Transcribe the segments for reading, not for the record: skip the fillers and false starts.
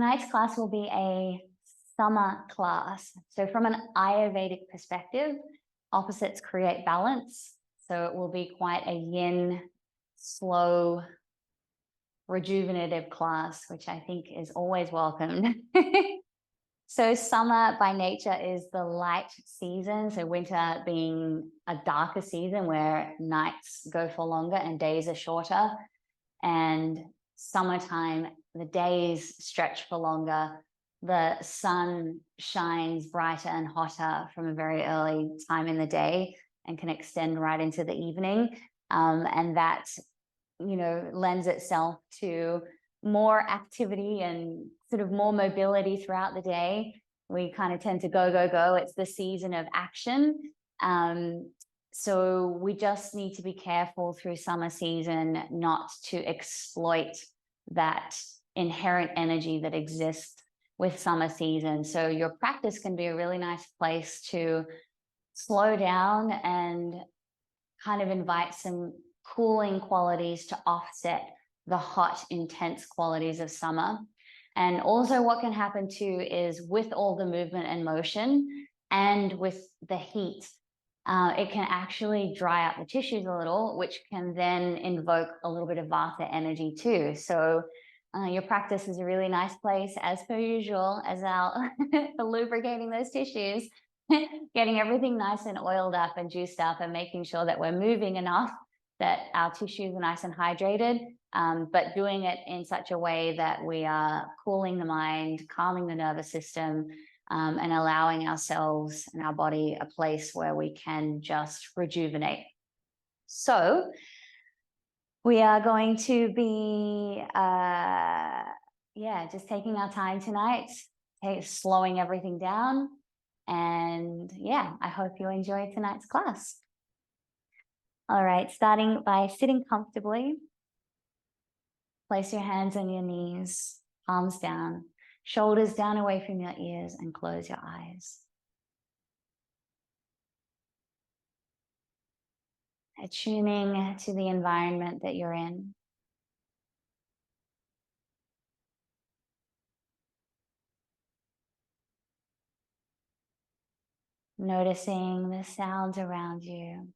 tonight's class will be a summer class. So from an Ayurvedic perspective, opposites create balance. So it will be quite a yin, slow, rejuvenative class, which I think is always welcomed. So summer by nature is the light season. So winter being a darker season where nights go for longer and days are shorter. And summertime, the days stretch for longer. The sun shines brighter and hotter from a very early time in the day and can extend right into the evening. And that, lends itself to more activity and sort of more mobility throughout the day. We kind of tend to go, go, go. It's the season of action. So we just need to be careful through summer season not to exploit that inherent energy that exists with summer season. So your practice can be a really nice place to slow down and kind of invite some cooling qualities to offset the hot, intense qualities of summer. And also what can happen too is with all the movement and motion and with the heat, it can actually dry out the tissues a little, which can then invoke a little bit of Vata energy too. So your practice is a really nice place, as per usual, as our for lubricating those tissues, getting everything nice and oiled up and juiced up and making sure that we're moving enough that our tissues are nice and hydrated, but doing it in such a way that we are cooling the mind, calming the nervous system, and allowing ourselves and our body a place where we can just rejuvenate. So we are going to be, just taking our time tonight, slowing everything down. And I hope you enjoy tonight's class. All right, starting by sitting comfortably. Place your hands on your knees, palms down, shoulders down away from your ears, and close your eyes. Attuning to the environment that you're in. Noticing the sounds around you.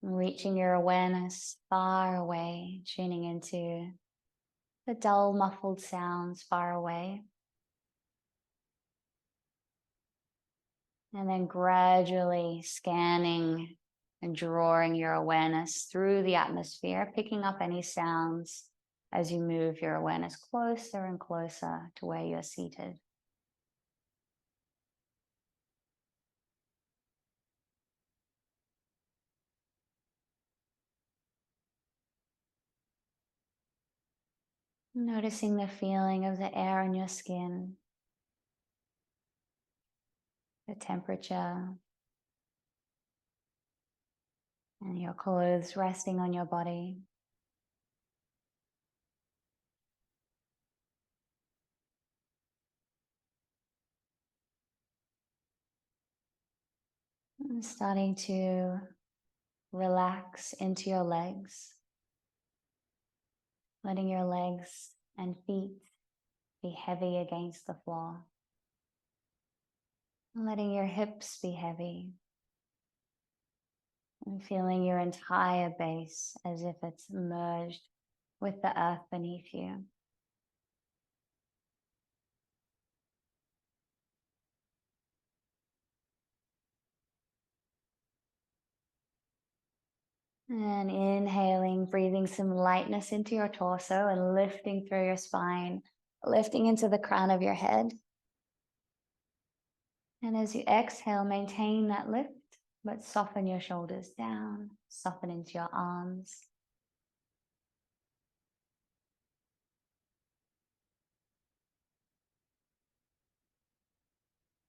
Reaching your awareness far away, tuning into the dull, muffled sounds far away. And then gradually scanning and drawing your awareness through the atmosphere, picking up any sounds as you move your awareness closer and closer to where you're seated. Noticing the feeling of the air on your skin, the temperature, and your clothes resting on your body. And starting to relax into your legs, letting your legs and feet be heavy against the floor. Letting your hips be heavy. And feeling your entire base as if it's merged with the earth beneath you. And inhaling, breathing some lightness into your torso and lifting through your spine, lifting into the crown of your head. And as you exhale, maintain that lift, but soften your shoulders down, soften into your arms.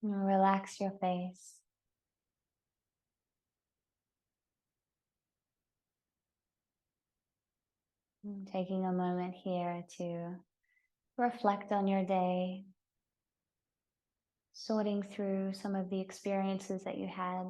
And relax your face. And taking a moment here to reflect on your day, sorting through some of the experiences that you had.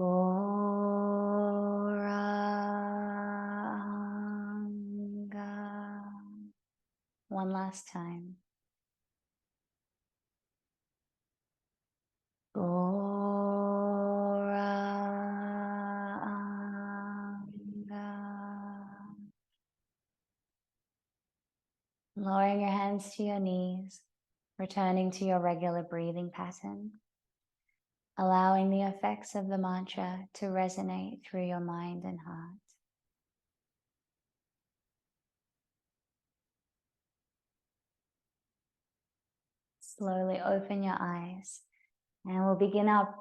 Goranga. One last time. Goranga. Lowering your hands to your knees, returning to your regular breathing pattern, allowing the effects of the mantra to resonate through your mind and heart. Slowly open your eyes, and we'll begin our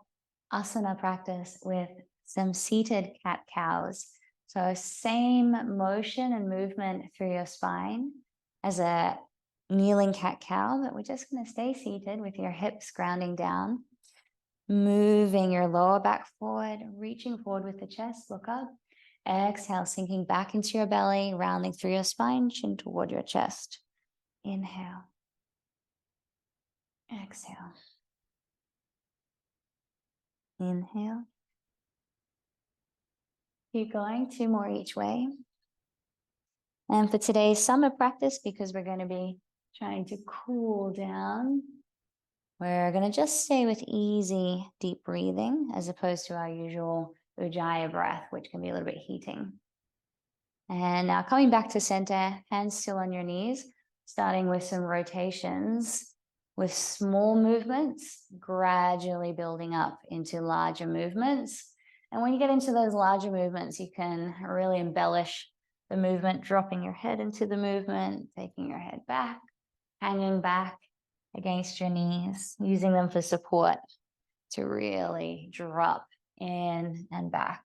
asana practice with some seated cat-cows. So same motion and movement through your spine as a kneeling cat-cow, but we're just going to stay seated with your hips grounding down, moving your lower back forward, reaching forward with the chest, look up. Exhale, sinking back into your belly, rounding through your spine, chin toward your chest. Inhale. Exhale. Inhale. Keep going, 2 more each way. And for today's summer practice, because we're going to be trying to cool down, we're going to just stay with easy, deep breathing as opposed to our usual Ujjayi breath, which can be a little bit heating. And now coming back to center, hands still on your knees, starting with some rotations with small movements, gradually building up into larger movements. And when you get into those larger movements, you can really embellish the movement, dropping your head into the movement, taking your head back, hanging back against your knees, using them for support to really drop in and back.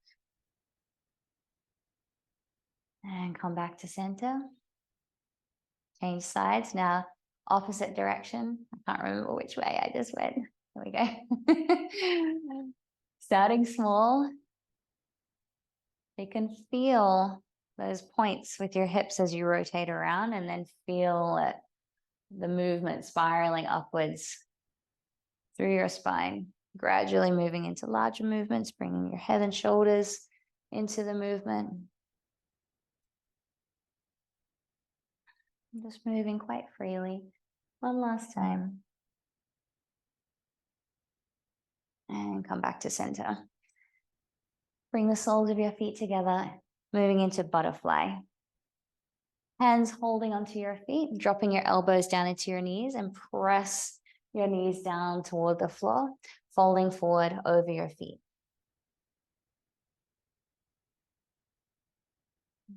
And come back to center. Change sides. Now, opposite direction. I can't remember which way I just went. There we go. Starting small. You can feel those points with your hips as you rotate around, and then feel it, the movement spiraling upwards through your spine, gradually moving into larger movements, bringing your head and shoulders into the movement. Just moving quite freely. One last time. And come back to center. Bring the soles of your feet together, moving into butterfly. Hands holding onto your feet, dropping your elbows down into your knees, and press your knees down toward the floor, folding forward over your feet.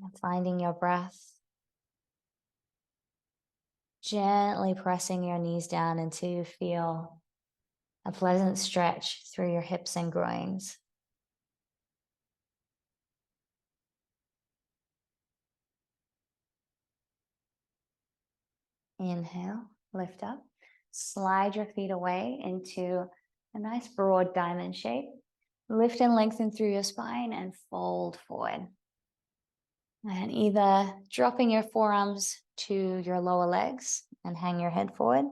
And finding your breath. Gently pressing your knees down until you feel a pleasant stretch through your hips and groins. Inhale, lift up, slide your feet away into a nice broad diamond shape. Lift and lengthen through your spine and fold forward. And either dropping your forearms to your lower legs and hang your head forward,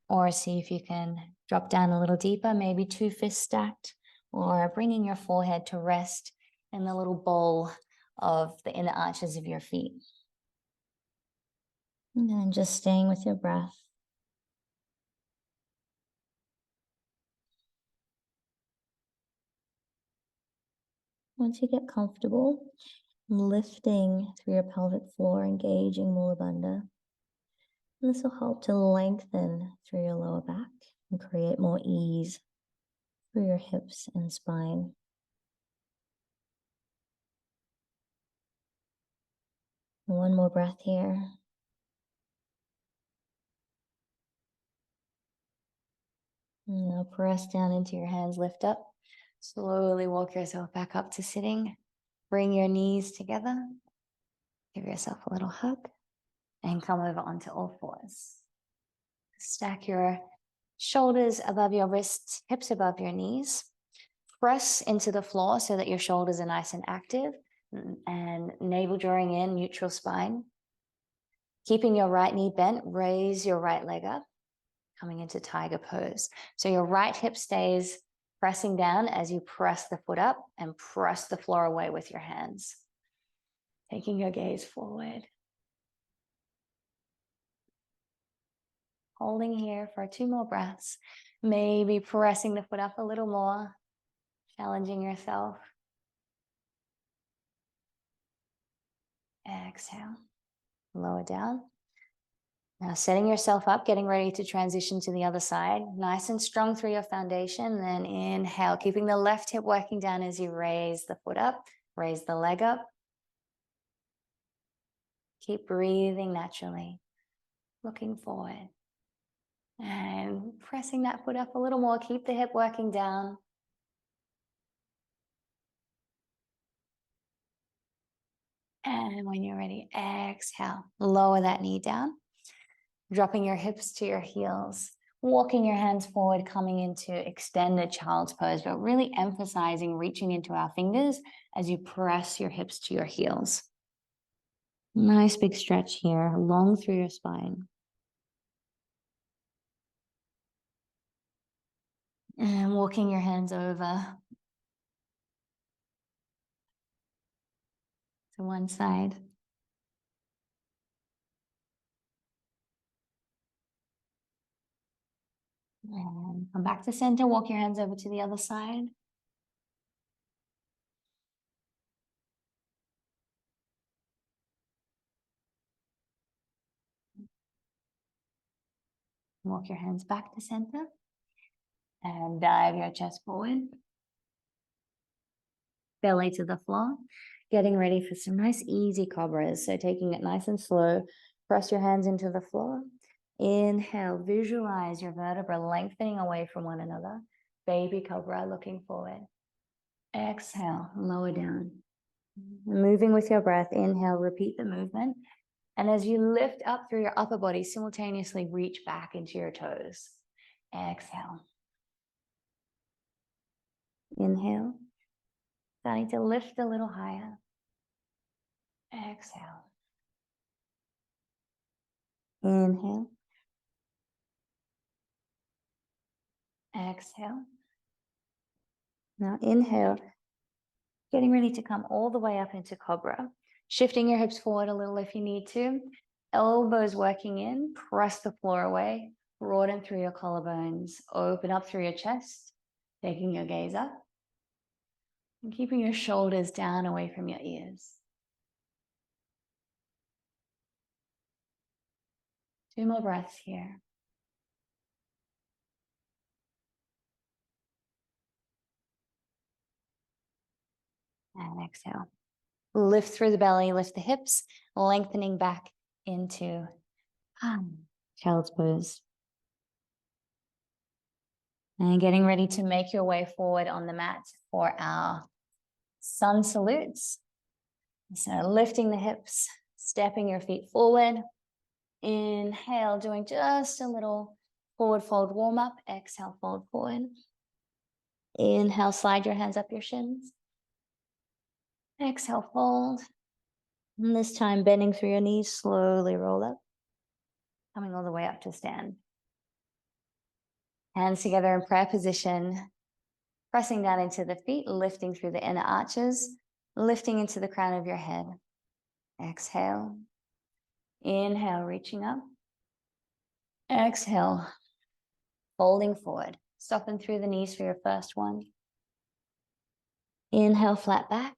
or see if you can drop down a little deeper, maybe 2 fists stacked, or bringing your forehead to rest in the little bowl of the inner arches of your feet. And then just staying with your breath. Once you get comfortable, lifting through your pelvic floor, engaging Mula Bandha. And this will help to lengthen through your lower back and create more ease through your hips and spine. One more breath here. And now press down into your hands, lift up. Slowly walk yourself back up to sitting. Bring your knees together. Give yourself a little hug and come over onto all fours. Stack your shoulders above your wrists, hips above your knees. Press into the floor so that your shoulders are nice and active, and navel drawing in, neutral spine. Keeping your right knee bent, raise your right leg up, coming into tiger pose. So your right hip stays pressing down as you press the foot up and press the floor away with your hands. Taking your gaze forward. Holding here for 2 more breaths. Maybe pressing the foot up a little more, challenging yourself. Exhale. Lower down. Now setting yourself up, getting ready to transition to the other side. Nice and strong through your foundation. Then inhale, keeping the left hip working down as you raise the foot up, raise the leg up. Keep breathing naturally, looking forward. And pressing that foot up a little more. Keep the hip working down. And when you're ready, exhale. Lower that knee down. Dropping your hips to your heels. Walking your hands forward, coming into extended child's pose, but really emphasizing reaching into our fingers as you press your hips to your heels. Nice big stretch here, long through your spine. And walking your hands over to one side. And come back to center, walk your hands over to the other side. Walk your hands back to center. And dive your chest forward. Belly to the floor. Getting ready for some nice easy cobras. So taking it nice and slow. Press your hands into the floor. Inhale, visualize your vertebrae lengthening away from one another. Baby cobra looking forward. Exhale, lower down. Moving with your breath. Inhale, repeat the movement. And as you lift up through your upper body, simultaneously reach back into your toes. Exhale. Inhale. Starting to lift a little higher. Exhale. Inhale. Exhale. Now inhale. Getting ready to come all the way up into cobra. Shifting your hips forward a little if you need to. Elbows working in. Press the floor away. Broaden through your collarbones. Open up through your chest. Taking your gaze up. And keeping your shoulders down away from your ears. 2 more breaths here. And exhale. Lift through the belly, lift the hips, lengthening back into child's pose. And getting ready to make your way forward on the mat for our sun salutes. So lifting the hips, stepping your feet forward. Inhale, doing just a little forward fold warm up. Exhale, fold forward. Inhale, slide your hands up your shins. Exhale, fold. And this time bending through your knees, slowly roll up. Coming all the way up to stand. Hands together in prayer position. Pressing down into the feet, lifting through the inner arches, lifting into the crown of your head. Exhale. Inhale, reaching up. Exhale, folding forward. Soften through the knees for your first one. Inhale, flat back.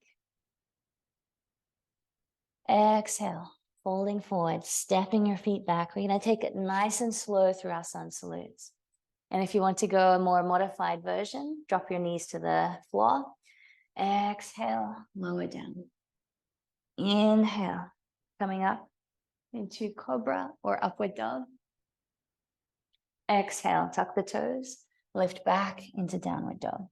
Exhale, folding forward, stepping your feet back. We're going to take it nice and slow through our sun salutes. And if you want to go a more modified version, drop your knees to the floor. Exhale, lower down. Inhale, coming up into cobra or upward dog. Exhale, tuck the toes, lift back into downward dog.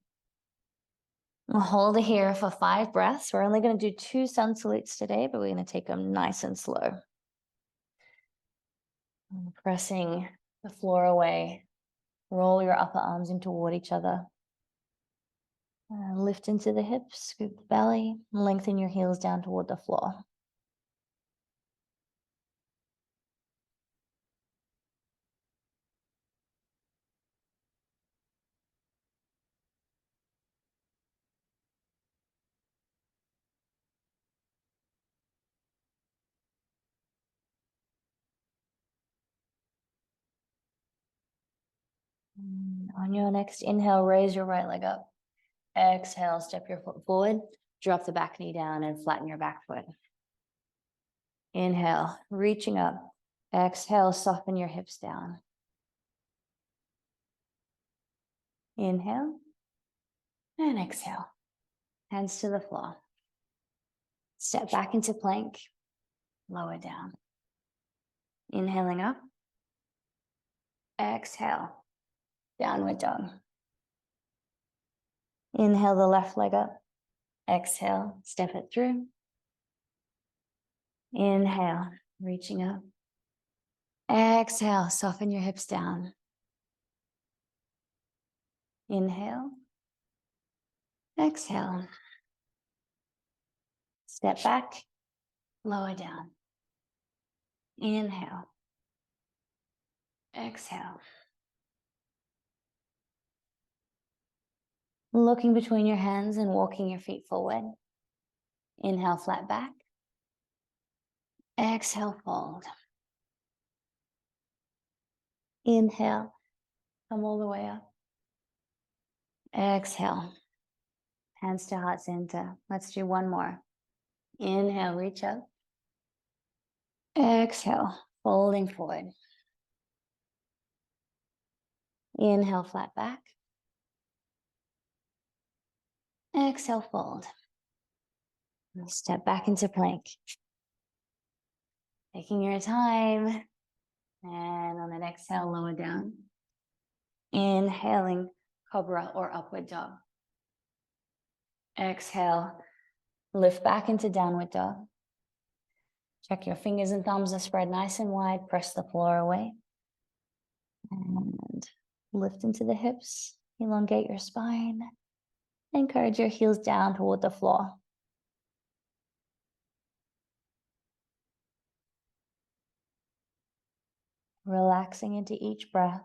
We'll hold it here for 5 breaths. We're only going to do 2 sun salutes today, but we're going to take them nice and slow. Pressing the floor away. Roll your upper arms in toward each other. Lift into the hips, scoop the belly, lengthen your heels down toward the floor. On your next inhale, raise your right leg up. Exhale, step your foot forward, drop the back knee down and flatten your back foot. Inhale, reaching up. Exhale, soften your hips down. Inhale and exhale. Hands to the floor. Step back into plank. Lower down. Inhaling up. Exhale. Downward dog. Inhale the left leg up. Exhale, step it through. Inhale, reaching up. Exhale, soften your hips down. Inhale. Exhale. Step back, lower down. Inhale. Exhale. Looking between your hands and walking your feet forward. Inhale, flat back. Exhale, fold. Inhale, come all the way up. Exhale, hands to heart center. Let's do one more. Inhale, reach up. Exhale, folding forward. Inhale, flat back. Exhale, fold. Step back into plank. Taking your time. And on an exhale, lower down. Inhaling, cobra or upward dog. Exhale, lift back into downward dog. Check your fingers and thumbs are spread nice and wide. Press the floor away. And lift into the hips. Elongate your spine. Encourage your heels down toward the floor. Relaxing into each breath.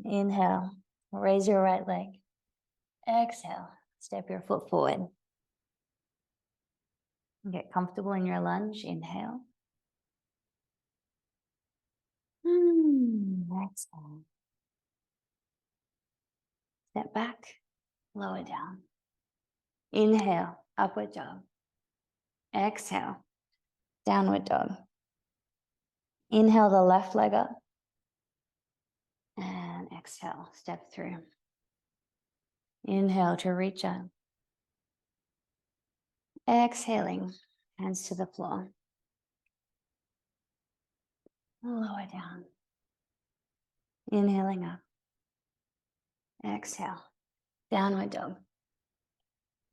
Inhale, raise your right leg. Exhale, step your foot forward. Get comfortable in your lunge. Inhale. Exhale. Step back, lower down. Inhale, upward dog. Exhale, downward dog. Inhale the left leg up. And exhale, step through. Inhale to reach up. Exhaling, hands to the floor. Lower down. Inhaling up. Exhale, downward dog.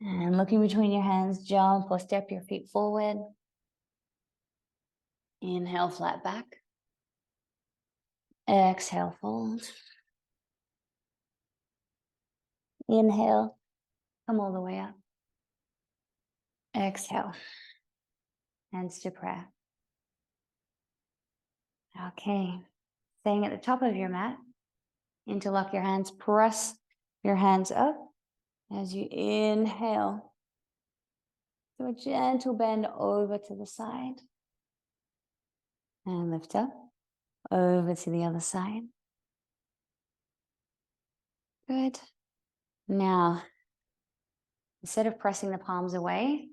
And looking between your hands, jump or step your feet forward. Inhale, flat back. Exhale, fold. Inhale, come all the way up. Exhale, hands to prayer. Okay, staying at the top of your mat, interlock your hands, press your hands up as you inhale. Do a gentle bend over to the side and lift up, over to the other side. Good. Now, instead of pressing the palms away,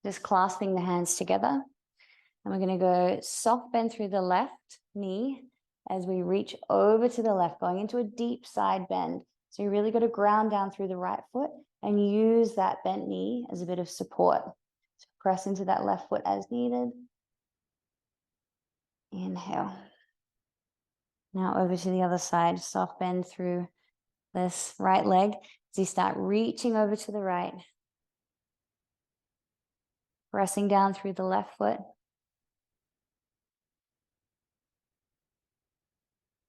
just clasping the hands together. And we're going to go soft bend through the left knee as we reach over to the left, going into a deep side bend. So you really got to ground down through the right foot and use that bent knee as a bit of support. So press into that left foot as needed. Inhale. Now over to the other side, soft bend through this right leg as you start reaching over to the right. Pressing down through the left foot.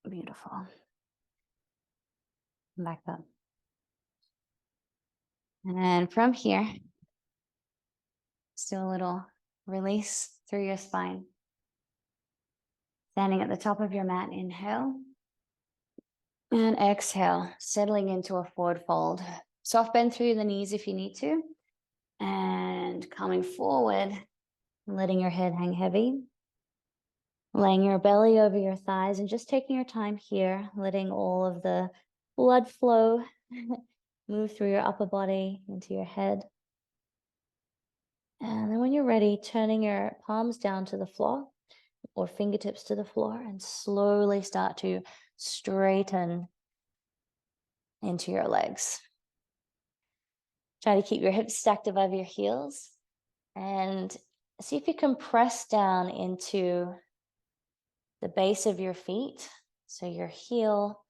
Beautiful. Back up. And from here, still a little release through your spine. Standing at the top of your mat, inhale. And exhale, settling into a forward fold. Soft bend through the knees if you need to. And coming forward, letting your head hang heavy, laying your belly over your thighs and just taking your time here, letting all of the blood flow move through your upper body into your head. And then when you're ready, turning your palms down to the floor or fingertips to the floor and slowly start to straighten into your legs. Try to keep your hips stacked above your heels and see if you can press down into the base of your feet. So your heel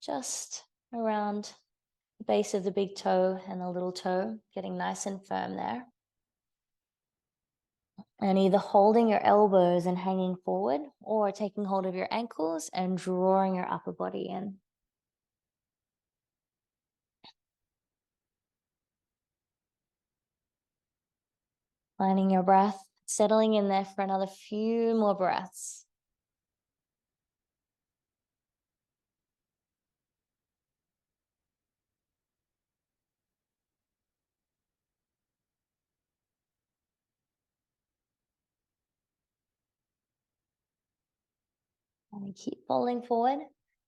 just around the base of the big toe and the little toe, getting nice and firm there. And either holding your elbows and hanging forward or taking hold of your ankles and drawing your upper body in. Finding your breath, settling in there for another few more breaths. And keep folding forward.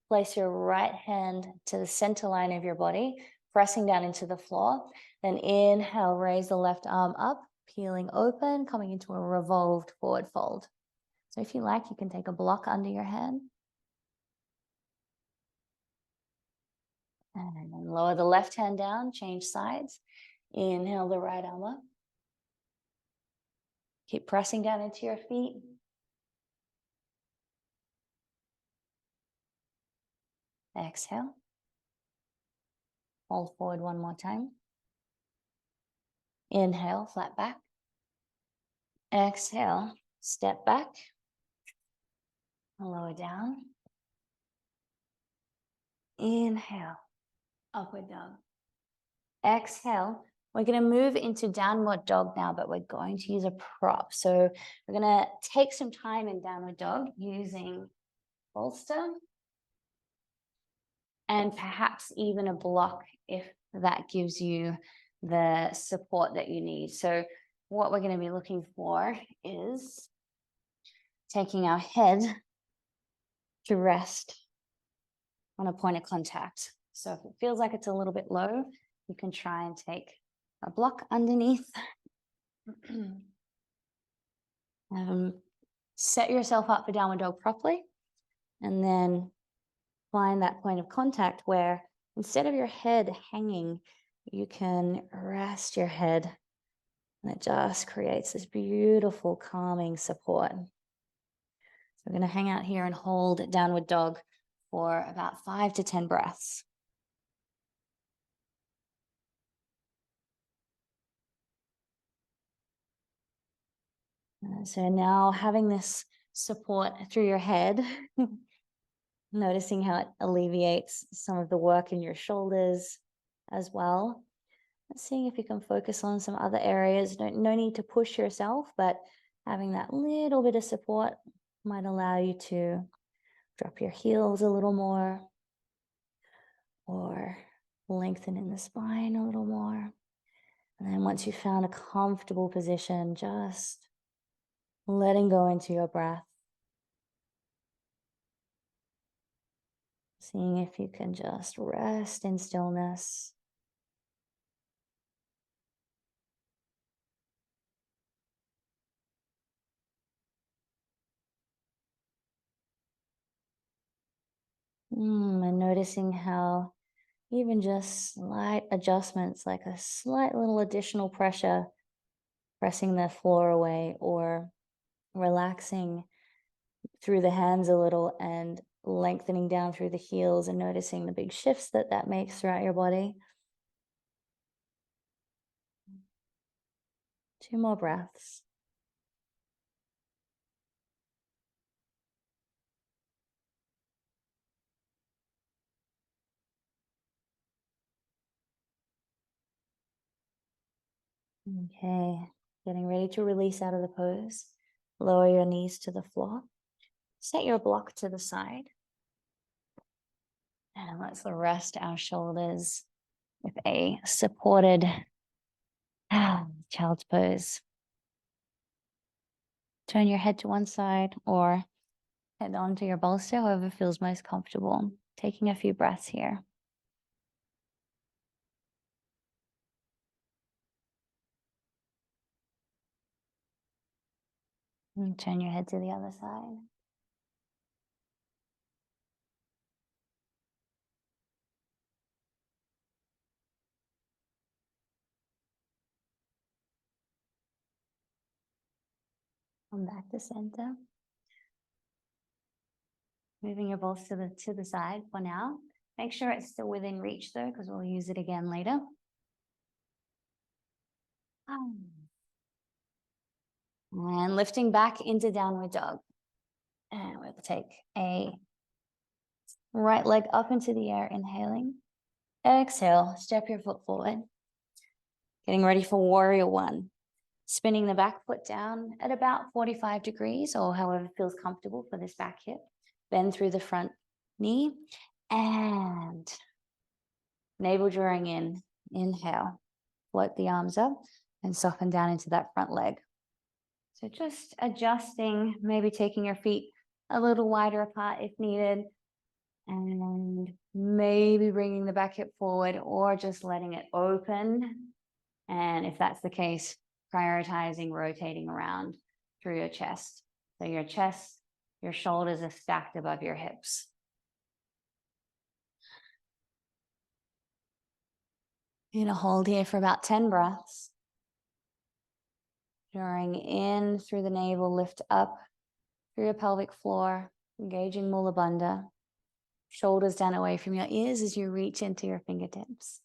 Place your right hand to the center line of your body, pressing down into the floor. Then inhale, raise the left arm up, peeling open, coming into a revolved forward fold. So if you like, you can take a block under your hand. And then lower the left hand down, change sides. Inhale the right arm up. Keep pressing down into your feet. Exhale. Fold forward one more time. Inhale, flat back. Exhale, step back. Lower down. Inhale, upward dog. Exhale. We're going to move into downward dog now, but we're going to use a prop. So we're going to take some time in downward dog using bolster and perhaps even a block if that gives you the support that you need. So what we're going to be looking for is taking our head to rest on a point of contact. So if it feels like it's a little bit low, you can try and take a block underneath. Set yourself up for downward dog properly, and then find that point of contact where instead of your head hanging, you can rest your head, and it just creates this beautiful calming support. So we're going to hang out here and hold downward dog for about 5 to 10 breaths. So now having this support through your head, noticing how it alleviates some of the work in your shoulders as well. Seeing if you can focus on some other areas. No need to push yourself, but having that little bit of support might allow you to drop your heels a little more or lengthen in the spine a little more. And then once you've found a comfortable position, just letting go into your breath. Seeing if you can just rest in stillness. And noticing how even just slight adjustments, like a slight little additional pressure, pressing the floor away or relaxing through the hands a little and lengthening down through the heels and noticing the big shifts that that makes throughout your body. 2 more breaths. Okay, getting ready to release out of the pose. Lower your knees to the floor. Set your block to the side. And let's rest our shoulders with a supported Child's pose. Turn your head to one side or head onto your bolster, however feels most comfortable. Taking a few breaths here. And turn your head to the other side. Come back to center. Moving your bolster to the side for now. Make sure it's still within reach though, because we'll use it again later. And lifting back into downward dog. And we'll take a right leg up into the air, inhaling. Exhale, step your foot forward. Getting ready for warrior one. Spinning the back foot down at about 45 degrees or however feels comfortable for this back hip. Bend through the front knee and navel drawing in. Inhale, float the arms up and soften down into that front leg. So just adjusting, maybe taking your feet a little wider apart if needed, and maybe bringing the back hip forward or just letting it open. And if that's the case, prioritizing rotating around through your chest. So your chest, your shoulders are stacked above your hips. You're gonna hold here for about 10 breaths. Drawing in through the navel, lift up through your pelvic floor, engaging Mula Bandha. Shoulders down away from your ears as you reach into your fingertips.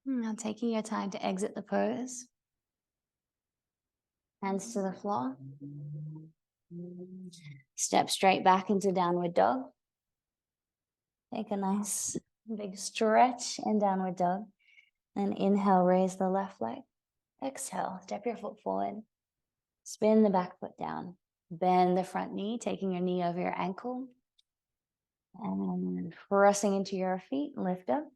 Now taking your time to exit the pose. Hands to the floor. Step straight back into downward dog. Take a nice big stretch in downward dog. And inhale, raise the left leg. Exhale, step your foot forward. Spin the back foot down. Bend the front knee, taking your knee over your ankle. And pressing into your feet, lift up.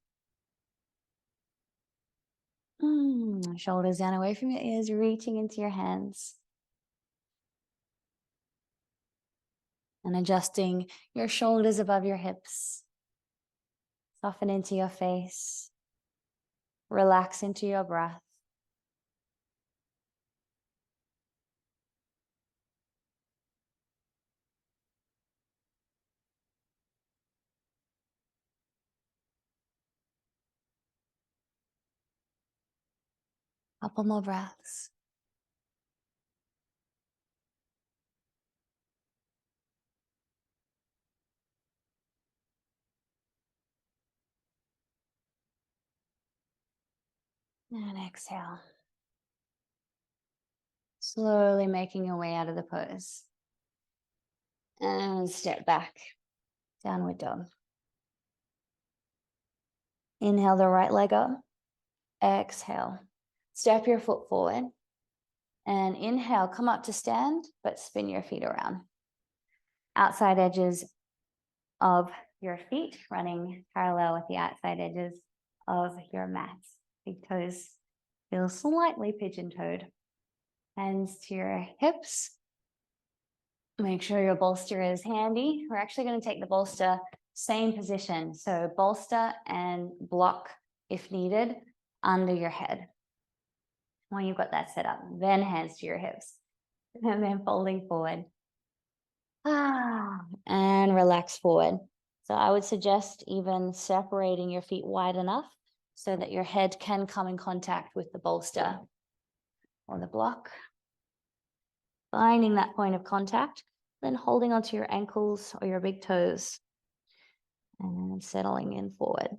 Shoulders down away from your ears, reaching into your hands. And adjusting your shoulders above your hips. Soften into your face. Relax into your breath. Couple more breaths. And exhale. Slowly making your way out of the pose. And step back. Downward dog. Inhale the right leg up. Exhale. Step your foot forward. And inhale, come up to stand, but spin your feet around. Outside edges of your feet running parallel with the outside edges of your mat. Big toes feel slightly pigeon-toed. Hands to your hips. Make sure your bolster is handy. We're actually going to take the bolster same position. So bolster and block, if needed, under your head. When you've got that set up, then hands to your hips. And then folding forward. And relax forward. So I would suggest even separating your feet wide enough so that your head can come in contact with the bolster or the block. Finding that point of contact, then holding onto your ankles or your big toes and settling in forward.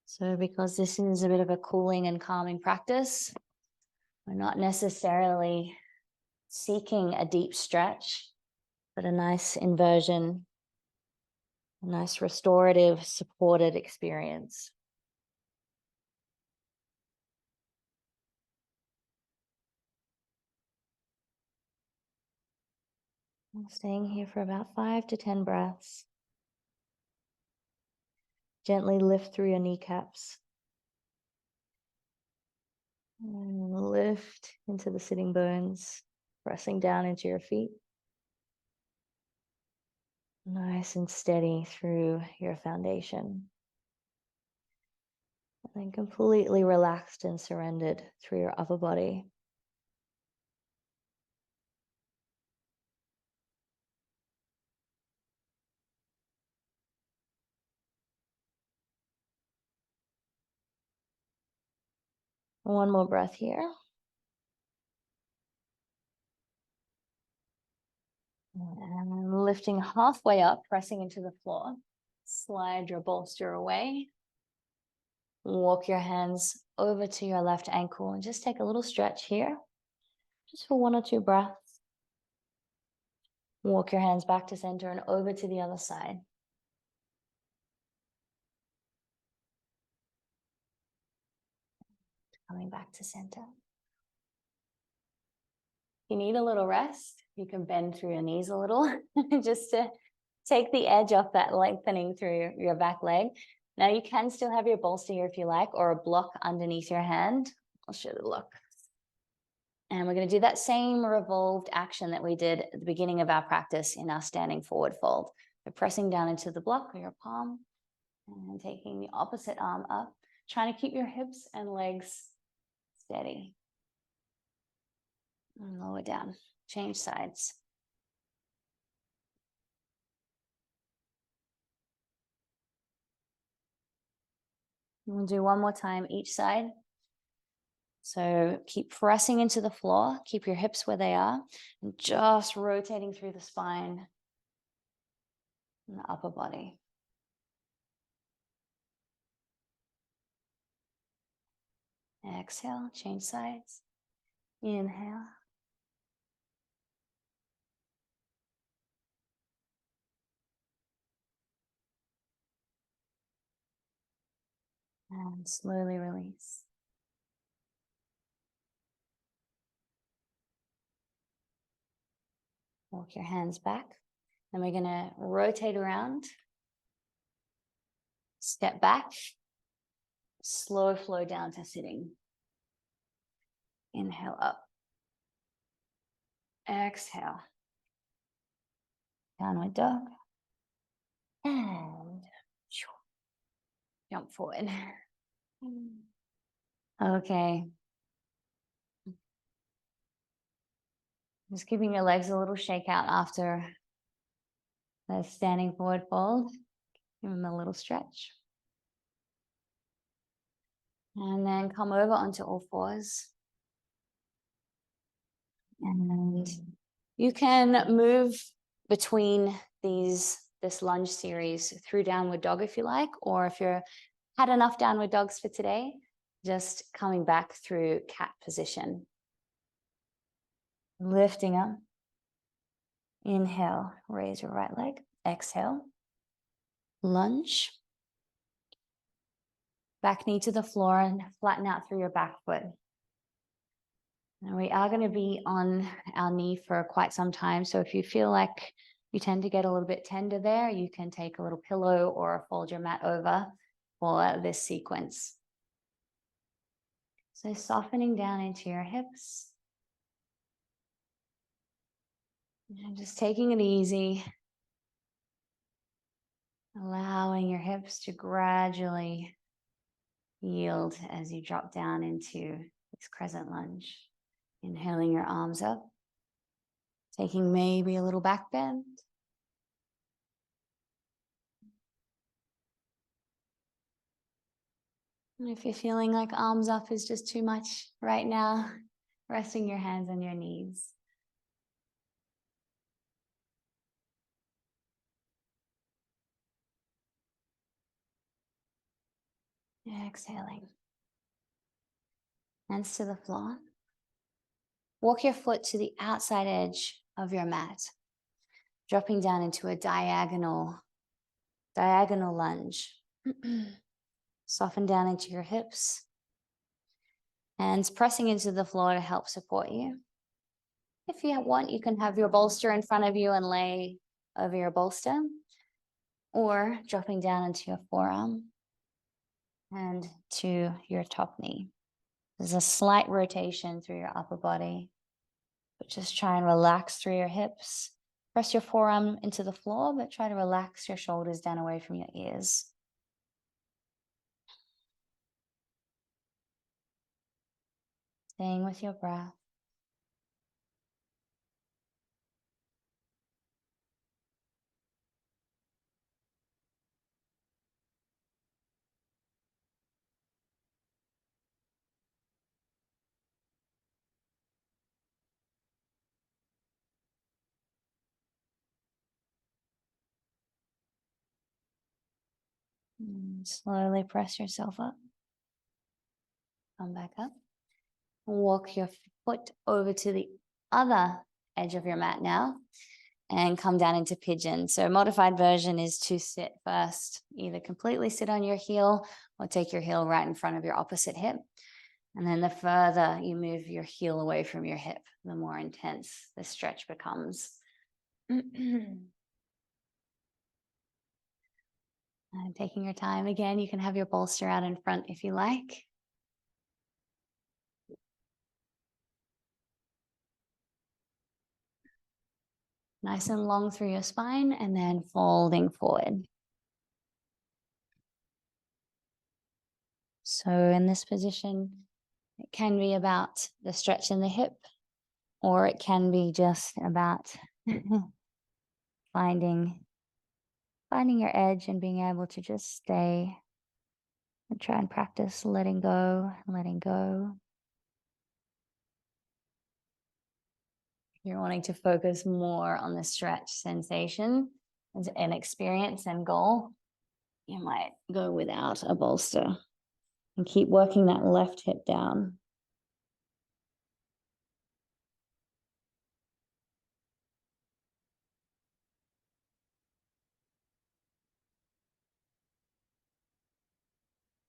So because this is a bit of a cooling and calming practice, we're not necessarily seeking a deep stretch, but a nice inversion, a nice restorative, supported experience. Staying here for about 5 to 10 breaths. Gently lift through your kneecaps. And lift into the sitting bones, pressing down into your feet. Nice and steady through your foundation. And then completely relaxed and surrendered through your upper body. One more breath here. And lifting halfway up, pressing into the floor. Slide your bolster away. Walk your hands over to your left ankle and just take a little stretch here, just for 1 or 2 breaths. Walk your hands back to center and over to the other side. Coming back to center. If you need a little rest, you can bend through your knees a little just to take the edge off that lengthening through your back leg. Now you can still have your bolster here if you like, or a block underneath your hand. I'll show the block. And we're going to do that same revolved action that we did at the beginning of our practice in our standing forward fold. So pressing down into the block or your palm and taking the opposite arm up, trying to keep your hips and legs steady. And lower down, change sides. We'll do one more time each side. So keep pressing into the floor, keep your hips where they are, and just rotating through the spine and the upper body. Exhale, change sides. Inhale. And slowly release. Walk your hands back. And we're going to rotate around. Step back. Slow flow down to sitting. Inhale up. Exhale. Downward dog. And jump forward. Okay. Just keeping your legs a little shake out after the standing forward fold. Give them a little stretch. And then come over onto all fours. And you can move between this lunge series through downward dog if you like, or if you're had enough downward dogs for today, just coming back through cat position. Lifting up. Inhale, raise your right leg. Exhale. Lunge. Back knee to the floor and flatten out through your back foot. Now we are going to be on our knee for quite some time. So if you feel like you tend to get a little bit tender there, you can take a little pillow or fold your mat over for this sequence. So softening down into your hips. And just taking it easy. Allowing your hips to gradually yield as you drop down into this crescent lunge. Inhaling your arms up. Taking maybe a little back bend. And if you're feeling like arms up is just too much right now, resting your hands on your knees. Exhaling. Hands to the floor. Walk your foot to the outside edge of your mat, dropping down into a diagonal lunge. Soften down into your hips. Hands pressing into the floor to help support you. If you want, you can have your bolster in front of you and lay over your bolster, or dropping down into your forearm and to your top knee. There's a slight rotation through your upper body, but just try and relax through your hips. Press your forearm into the floor, but try to relax your shoulders down away from your ears. Staying with your breath. And slowly press yourself up. Come back up. Walk your foot over to the other edge of your mat now and come down into pigeon. So modified version is to sit first, either completely sit on your heel or take your heel right in front of your opposite hip. And then the further you move your heel away from your hip, the more intense the stretch becomes. And taking your time again, you can have your bolster out in front if you like. Nice and long through your spine, and then folding forward. So in this position, it can be about the stretch in the hip, or it can be just about finding your edge and being able to just stay and try and practice letting go, letting go. You're wanting to focus more on the stretch sensation as an experience and goal, you might go without a bolster and keep working that left hip down.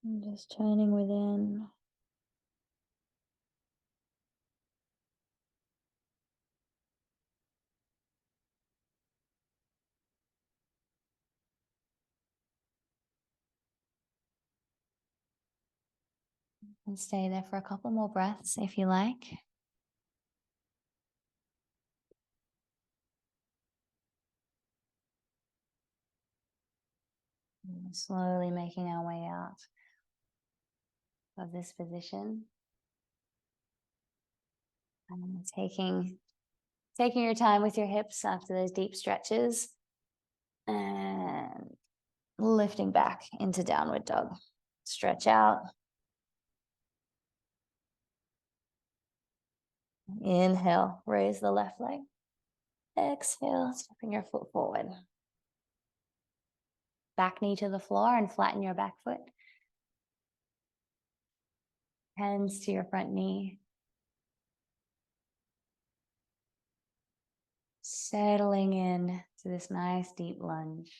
And just turning within. And stay there for a couple more breaths if you like. And slowly making our way out of this position. And taking your time with your hips after those deep stretches. And lifting back into downward dog. Stretch out. Inhale, raise the left leg. Exhale, stepping your foot forward. Back knee to the floor and flatten your back foot. Hands to your front knee. Settling in to this nice deep lunge.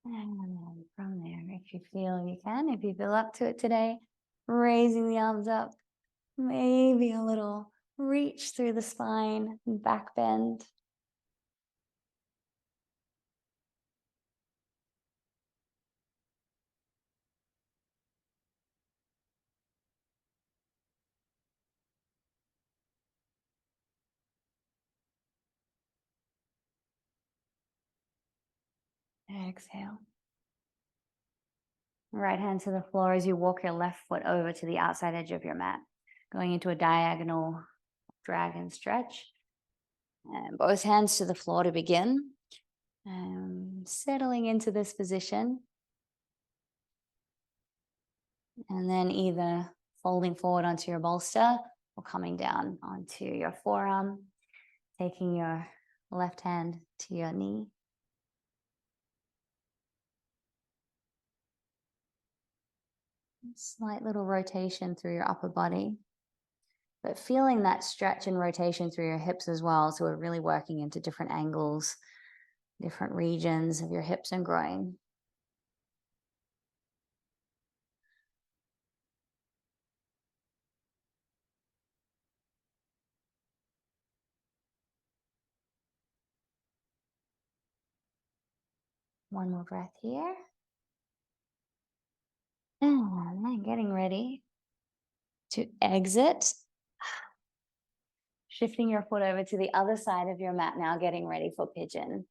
And from there, if you feel you can, if you feel up to it today, raising the arms up, maybe a little reach through the spine and back bend. Exhale. Right hand to the floor as you walk your left foot over to the outside edge of your mat, going into a diagonal dragon stretch. And both hands to the floor to begin. Settling into this position. And then either folding forward onto your bolster or coming down onto your forearm, taking your left hand to your knee. Slight little rotation through your upper body, but feeling that stretch and rotation through your hips as well. So we're really working into different angles, different regions of your hips and groin. One more breath here. And then getting ready to exit. Shifting your foot over to the other side of your mat now, getting ready for pigeon.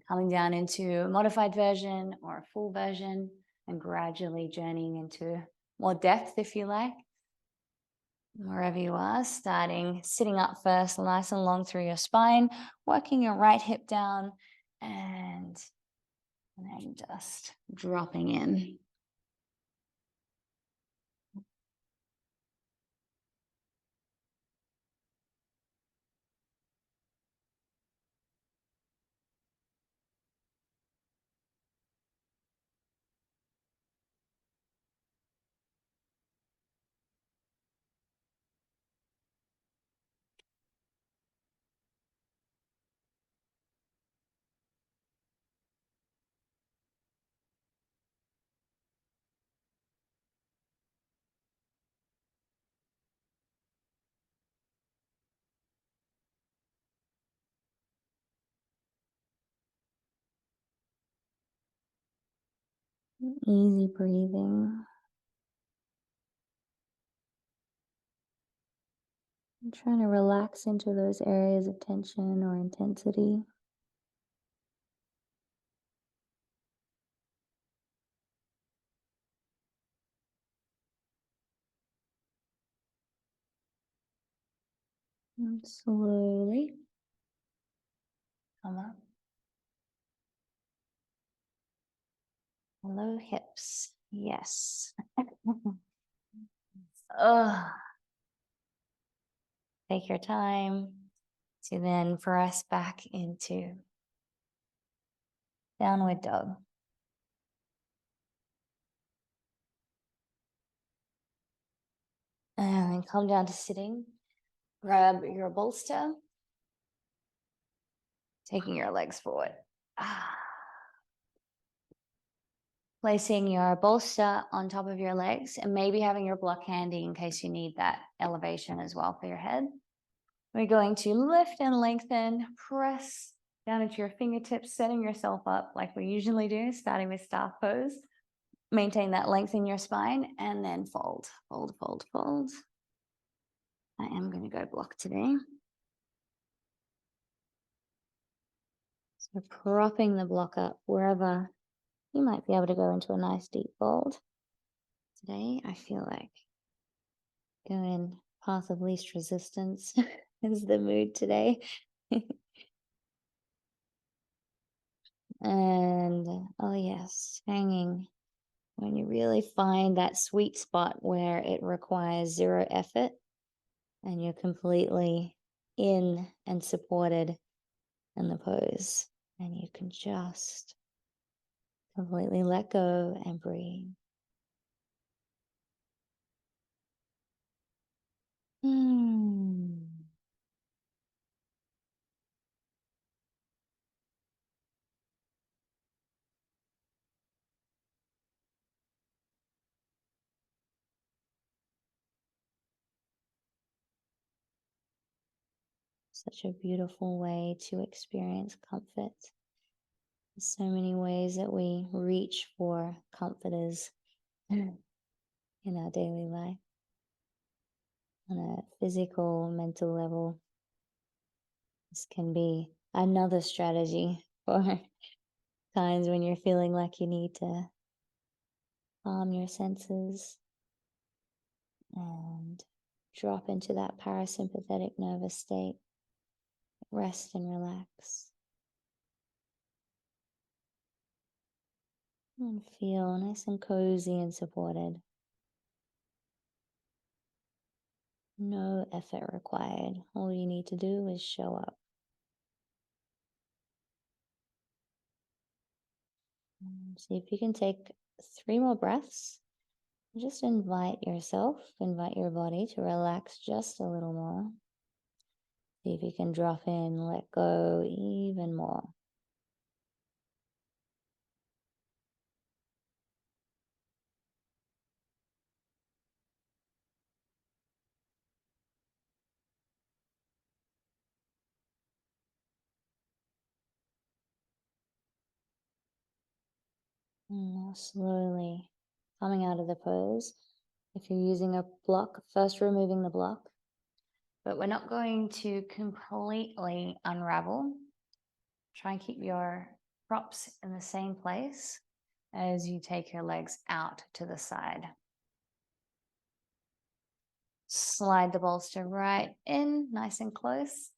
Coming down into a modified version or a full version and gradually journeying into more depth if you like. Wherever you are, starting sitting up first, nice and long through your spine, working your right hip down and then just dropping in. Easy breathing. I'm trying to relax into those areas of tension or intensity. And slowly come up. Low hips. Yes. Ugh. Take your time to then press back into downward dog. And then come down to sitting. Grab your bolster. Taking your legs forward. Placing your bolster on top of your legs and maybe having your block handy in case you need that elevation as well for your head. We're going to lift and lengthen, press down into your fingertips, setting yourself up like we usually do, starting with staff pose. Maintain that length in your spine and then fold, fold, fold, fold. I am going to go block today. So propping the block up wherever you might be able to go into a nice deep fold. Today, I feel like going path of least resistance is the mood today. And oh yes, hanging when you really find that sweet spot where it requires zero effort and you're completely in and supported in the pose, and you can just completely let go and breathe. Such a beautiful way to experience comfort. There's so many ways that we reach for comforters in our daily life on a physical, mental level. This can be another strategy for times when you're feeling like you need to calm your senses and drop into that parasympathetic nervous state. Rest and relax. And feel nice and cozy and supported. No effort required. All you need to do is show up. See if you can take 3 more breaths. Just invite yourself, invite your body to relax just a little more. See if you can drop in, let go even more. Now slowly coming out of the pose. If you're using a block, first removing the block. But we're not going to completely unravel. Try and keep your props in the same place as you take your legs out to the side. Slide the bolster right in, nice and close,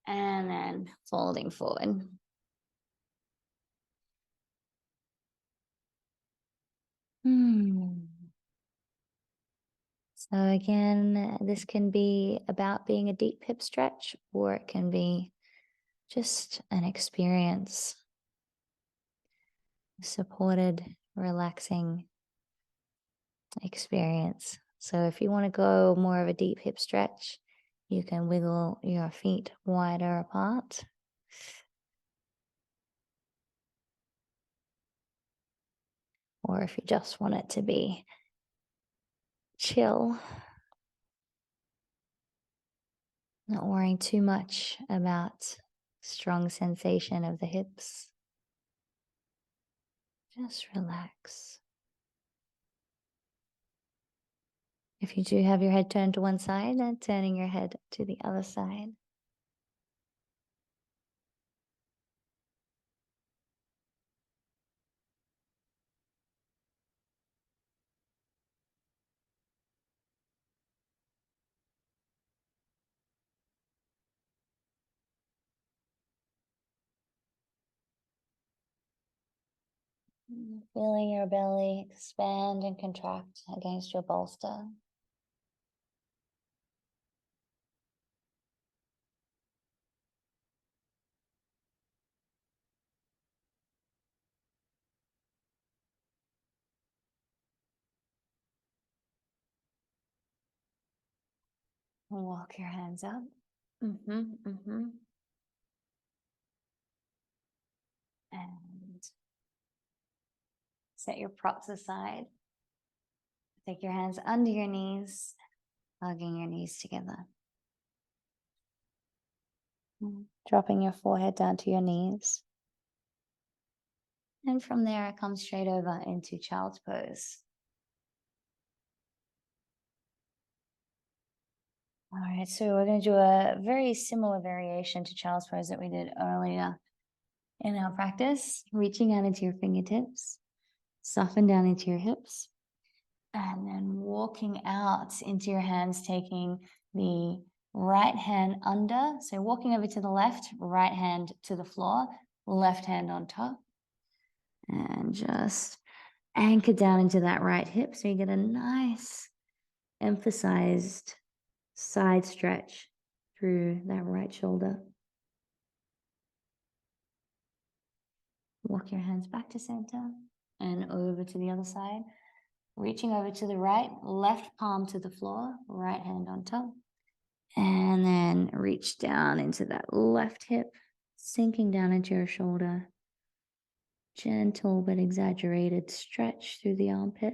and then folding forward. So again, this can be about being a deep hip stretch, or it can be just an experience, supported, relaxing experience. So if you want to go more of a deep hip stretch, you can wiggle your feet wider apart. Or if you just want it to be chill, not worrying too much about strong sensation of the hips, just relax. If you do have your head turned to one side, then turning your head to the other side. Feeling your belly expand and contract against your bolster. Walk your hands up. And set your props aside. Take your hands under your knees, hugging your knees together. Dropping your forehead down to your knees. And from there, I come straight over into child's pose. All right, so we're going to do a very similar variation to child's pose that we did earlier in our practice. Reaching out into your fingertips, soften down into your hips, and then walking out into your hands, taking the right hand under. So walking over to the left, right hand to the floor, left hand on top. And just anchor down into that right hip so you get a nice emphasized side stretch through that right shoulder. Walk your hands back to center and over to the other side. Reaching over to the right, left palm to the floor, right hand on top. And then reach down into that left hip, sinking down into your shoulder. Gentle but exaggerated stretch through the armpit.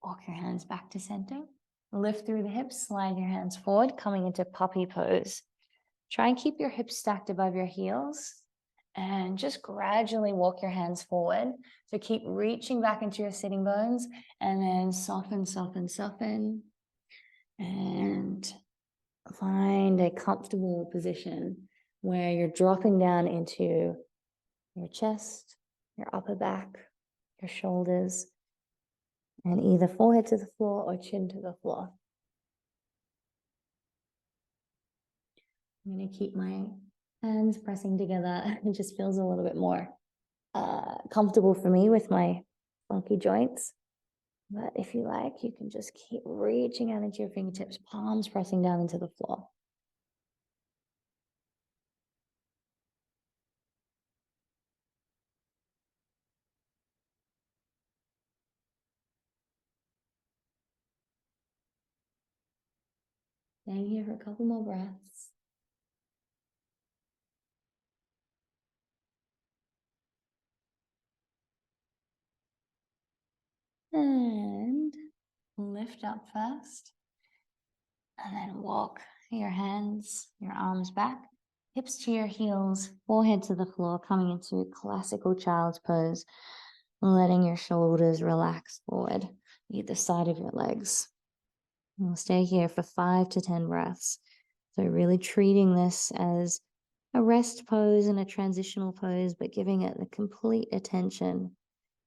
Walk your hands back to center. Lift through the hips, slide your hands forward, coming into puppy pose. Try and keep your hips stacked above your heels and just gradually walk your hands forward. So keep reaching back into your sitting bones and then soften, soften, soften. And find a comfortable position where you're dropping down into your chest, your upper back, your shoulders, and either forehead to the floor or chin to the floor. I'm going to keep my hands pressing together. It just feels a little bit more comfortable for me with my funky joints. But if you like, you can just keep reaching out into your fingertips, palms pressing down into the floor. Staying here for a couple more breaths. And lift up first. And then walk your hands, your arms back. Hips to your heels, forehead to the floor, coming into classical child's pose, letting your shoulders relax forward, either side of your legs. We'll stay here for 5 to 10 breaths. So really treating this as a rest pose and a transitional pose, but giving it the complete attention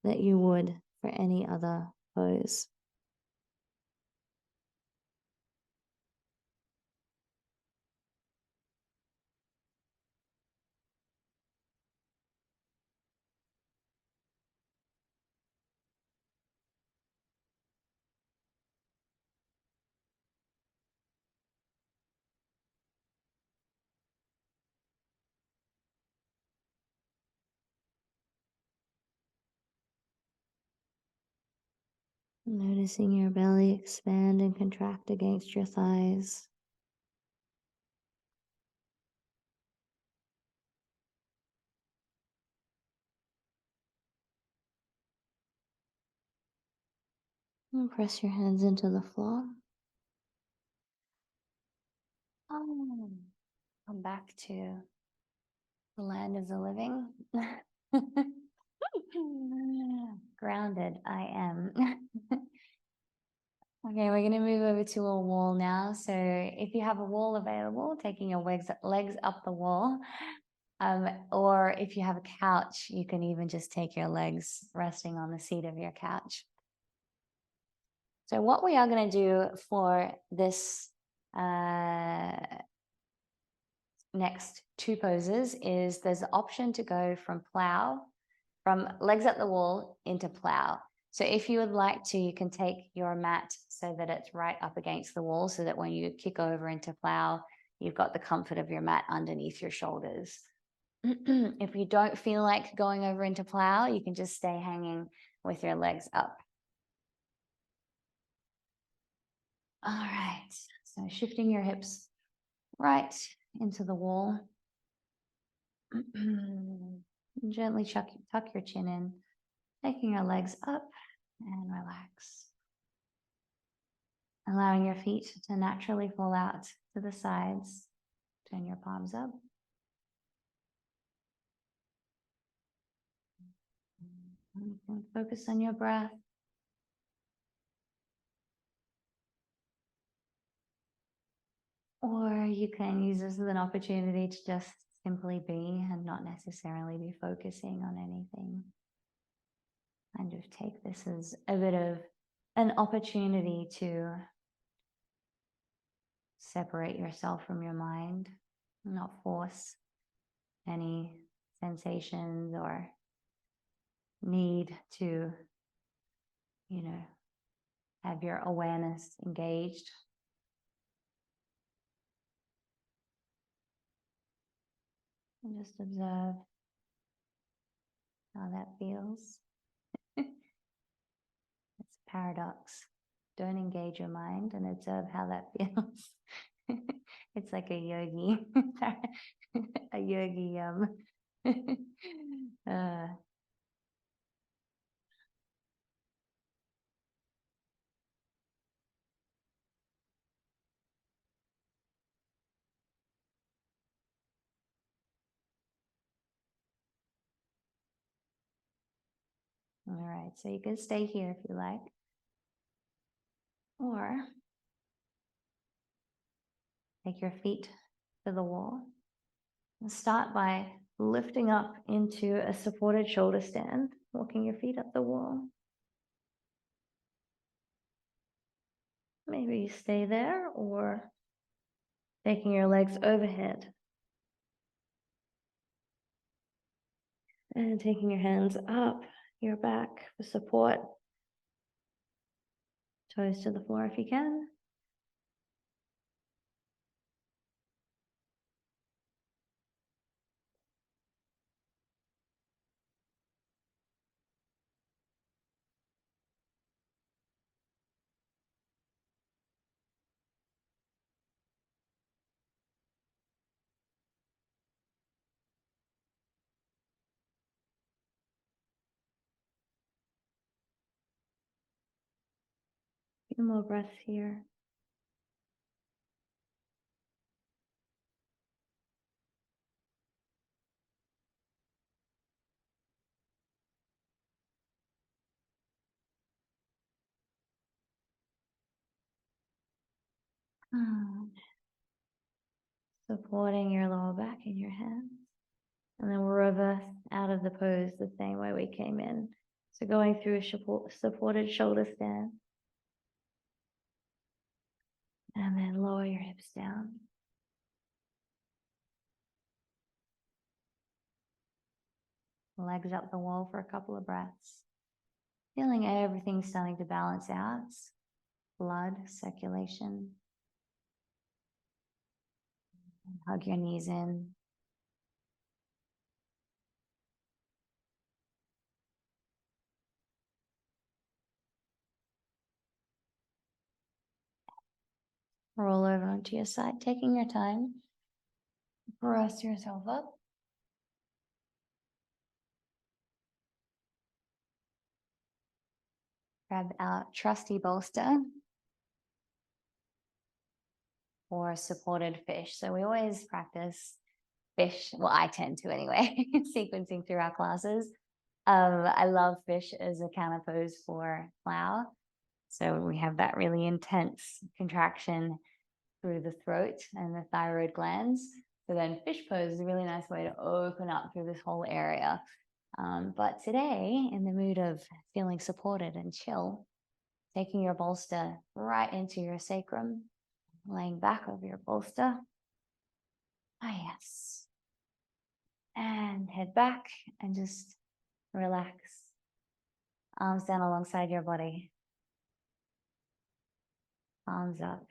that you would for any other pose. Noticing your belly expand and contract against your thighs. And press your hands into the floor. Come back to the land of the living. Grounded, I am. Okay, we're going to move over to a wall now. So if you have a wall available, taking your legs up the wall, or if you have a couch, you can even just take your legs resting on the seat of your couch. So what we are going to do for this next 2 poses is there's the option to go from legs at the wall into plow. So if you would like to, you can take your mat so that it's right up against the wall so that when you kick over into plow, you've got the comfort of your mat underneath your shoulders. If you don't feel like going over into plow, you can just stay hanging with your legs up. All right, so shifting your hips right into the wall. Gently tuck your chin in, taking your legs up and relax. Allowing your feet to naturally fall out to the sides. Turn your palms up. You can focus on your breath. Or you can use this as an opportunity to just simply be and not necessarily be focusing on anything. Kind of take this as a bit of an opportunity to separate yourself from your mind, not force any sensations or need to, have your awareness engaged. And just observe how that feels. It's a paradox. Don't engage your mind and observe how that feels. It's like a yogi, a yogi. All right, so you can stay here if you like, or take your feet to the wall and start by lifting up into a supported shoulder stand, walking your feet up the wall. Maybe you stay there or taking your legs overhead and taking your hands up your back for support. Toes to the floor if you can. A few more breaths here. Supporting your lower back in your hands. And then we'll reverse out of the pose the same way we came in. So going through a supported shoulder stand. And then lower your hips down. Legs up the wall for a couple of breaths. Feeling everything starting to balance out. Blood, circulation. Hug your knees in. Roll over onto your side, taking your time. Press yourself up. Grab our trusty bolster or supported fish. So we always practice fish. Well, I tend to anyway, sequencing through our classes. I love fish as a counter pose for plow. So we have that really intense contraction through the throat and the thyroid glands. So then fish pose is a really nice way to open up through this whole area. But today, in the mood of feeling supported and chill, taking your bolster right into your sacrum, laying back over your bolster. Ah, yes. And head back and just relax. Arms down alongside your body. Arms up.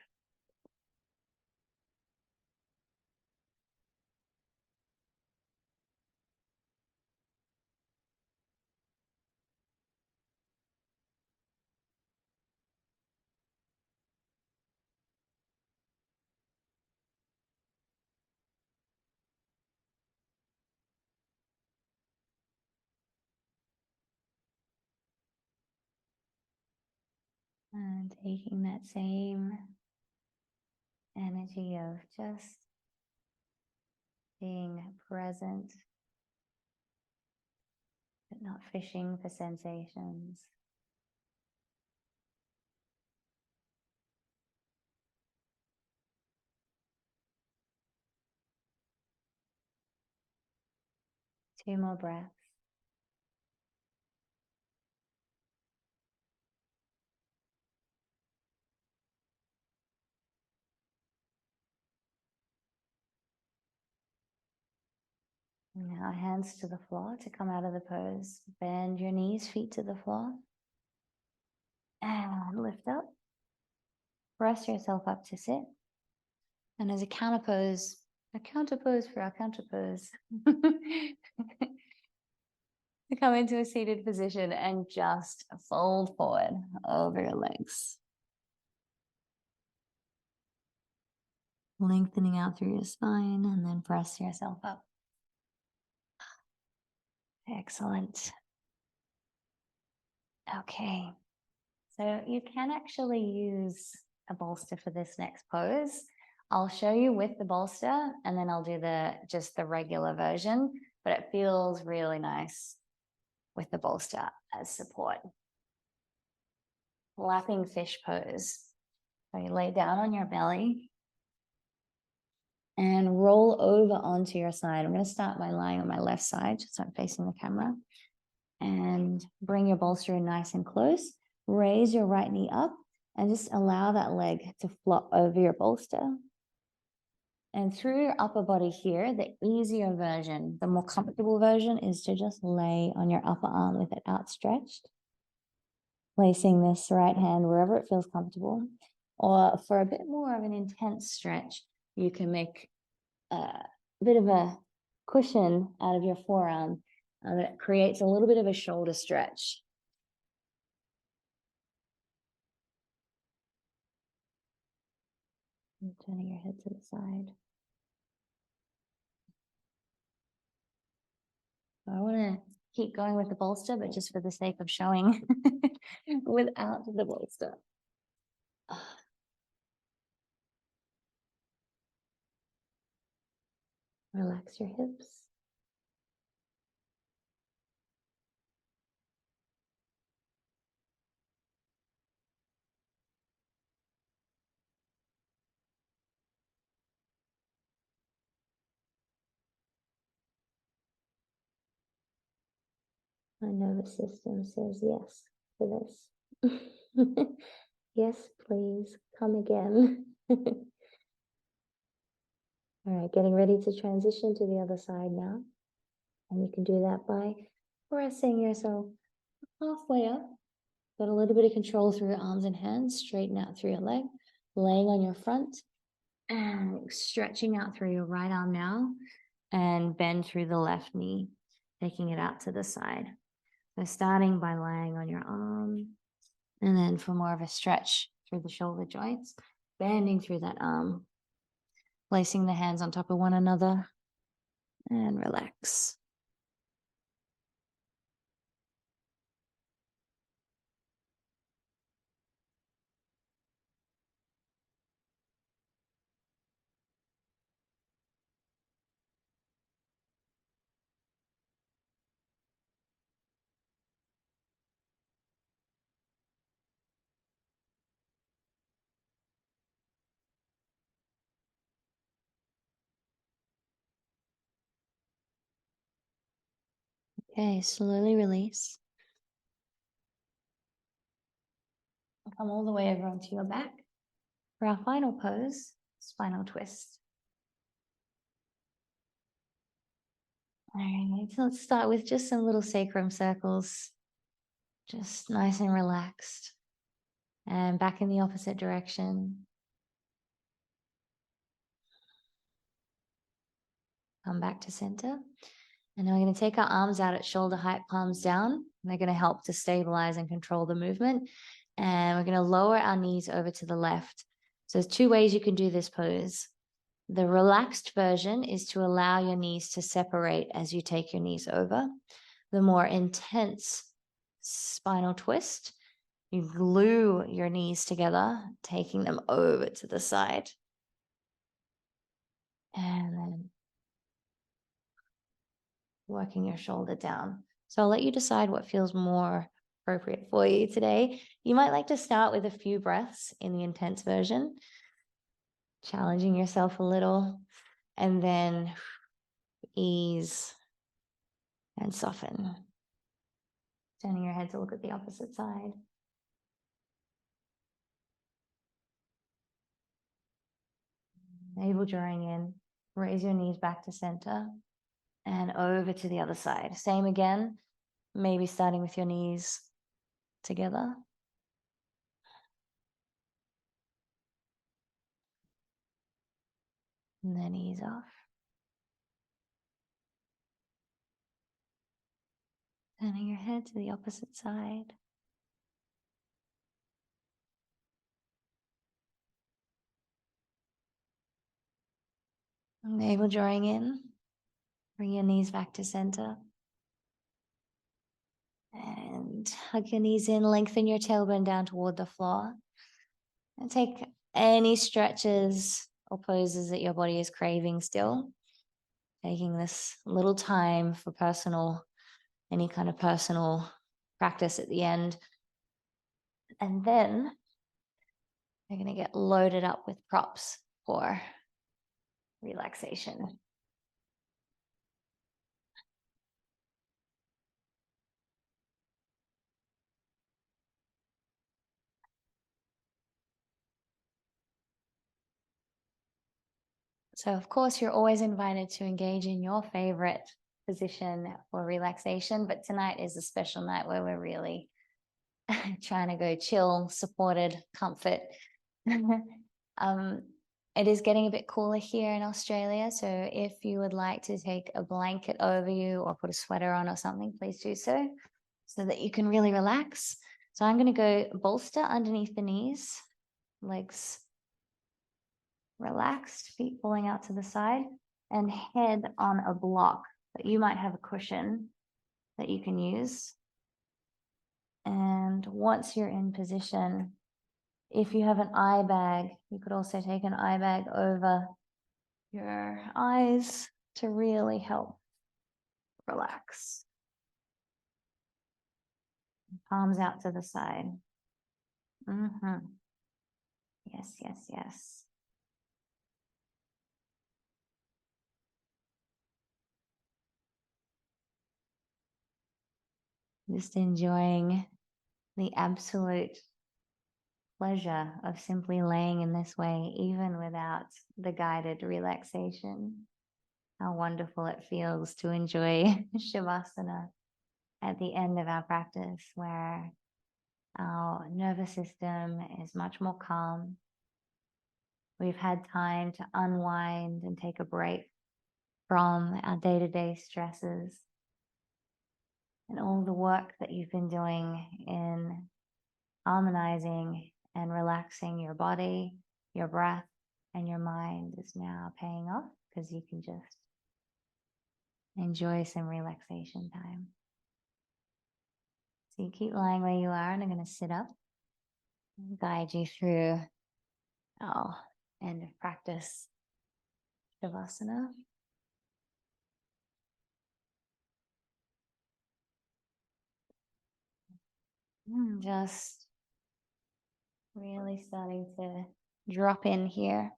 And taking that same energy of just being present, but not fishing for sensations. Two more breaths. Now hands to the floor to come out of the pose. Bend your knees, feet to the floor. And lift up. Press yourself up to sit. And as a counter pose for our counter pose. To come into a seated position and just fold forward over your legs. Lengthening out through your spine and then press yourself up. Excellent. Okay. So you can actually use a bolster for this next pose. I'll show you with the bolster and then I'll do just the regular version, but it feels really nice with the bolster as support. Lapping fish pose. So you lay down on your belly and roll over onto your side. I'm going to start by lying on my left side, just so I'm facing the camera. And bring your bolster in nice and close. Raise your right knee up and just allow that leg to flop over your bolster. And through your upper body here, the easier version, the more comfortable version is to just lay on your upper arm with it outstretched. Placing this right hand wherever it feels comfortable. Or for a bit more of an intense stretch, you can make a bit of a cushion out of your forearm that creates a little bit of a shoulder stretch. And turning your head to the side. I want to keep going with the bolster, but just for the sake of showing without the bolster. Relax your hips. My nervous system says yes to this. Yes, please, come again. All right, getting ready to transition to the other side now. And you can do that by pressing yourself halfway up. Got a little bit of control through your arms and hands, straighten out through your leg, laying on your front, and stretching out through your right arm now, and bend through the left knee, taking it out to the side. So starting by laying on your arm, and then for more of a stretch through the shoulder joints, bending through that arm, placing the hands on top of one another, and relax. Okay, slowly release. Come all the way over onto your back. For our final pose, spinal twist. All right, so let's start with just some little sacrum circles, just nice and relaxed. And back in the opposite direction. Come back to center. And now we're going to take our arms out at shoulder height, palms down. And they're going to help to stabilize and control the movement. And we're going to lower our knees over to the left. So there's two ways you can do this pose. The relaxed version is to allow your knees to separate as you take your knees over. The more intense spinal twist, you glue your knees together, taking them over to the side. And then working your shoulder down. So I'll let you decide what feels more appropriate for you today. You might like to start with a few breaths in the intense version, challenging yourself a little, and then ease and soften. Turning your head to look at the opposite side. Navel drawing in, raise your knees back to center and over to the other side. Same again, maybe starting with your knees together. And then ease off. Turning your head to the opposite side. Navel drawing in. Bring your knees back to center. And hug your knees in, lengthen your tailbone down toward the floor. And take any stretches or poses that your body is craving still. Taking this little time for any kind of personal practice at the end. And then you're going to get loaded up with props for relaxation. So of course, you're always invited to engage in your favorite position for relaxation, but tonight is a special night where we're really trying to go chill, supported, comfort. It is getting a bit cooler here in Australia, so if you would like to take a blanket over you or put a sweater on or something, please do so that you can really relax. So I'm going to go bolster underneath the knees, legs relaxed, feet falling out to the side, and head on a block. But you might have a cushion that you can use. And once you're in position, if you have an eye bag, you could also take an eye bag over your eyes to really help relax. Palms out to the side. Yes, yes, yes. Just enjoying the absolute pleasure of simply laying in this way, even without the guided relaxation. How wonderful it feels to enjoy Shavasana at the end of our practice, where our nervous system is much more calm. We've had time to unwind and take a break from our day-to-day stresses and all the work that you've been doing in harmonizing and relaxing your body, your breath, and your mind is now paying off, because you can just enjoy some relaxation time. So you keep lying where you are, and I'm going to sit up and guide you through our end of practice Shavasana. Just really starting to drop in here.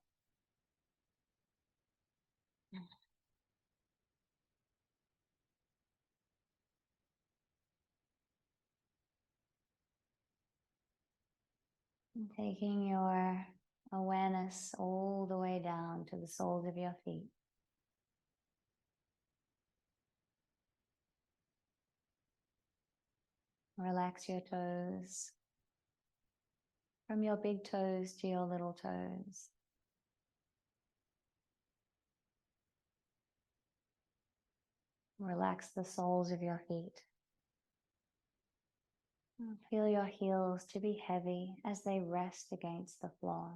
And taking your awareness all the way down to the soles of your feet. Relax your toes, from your big toes to your little toes. Relax the soles of your feet. Feel your heels to be heavy as they rest against the floor.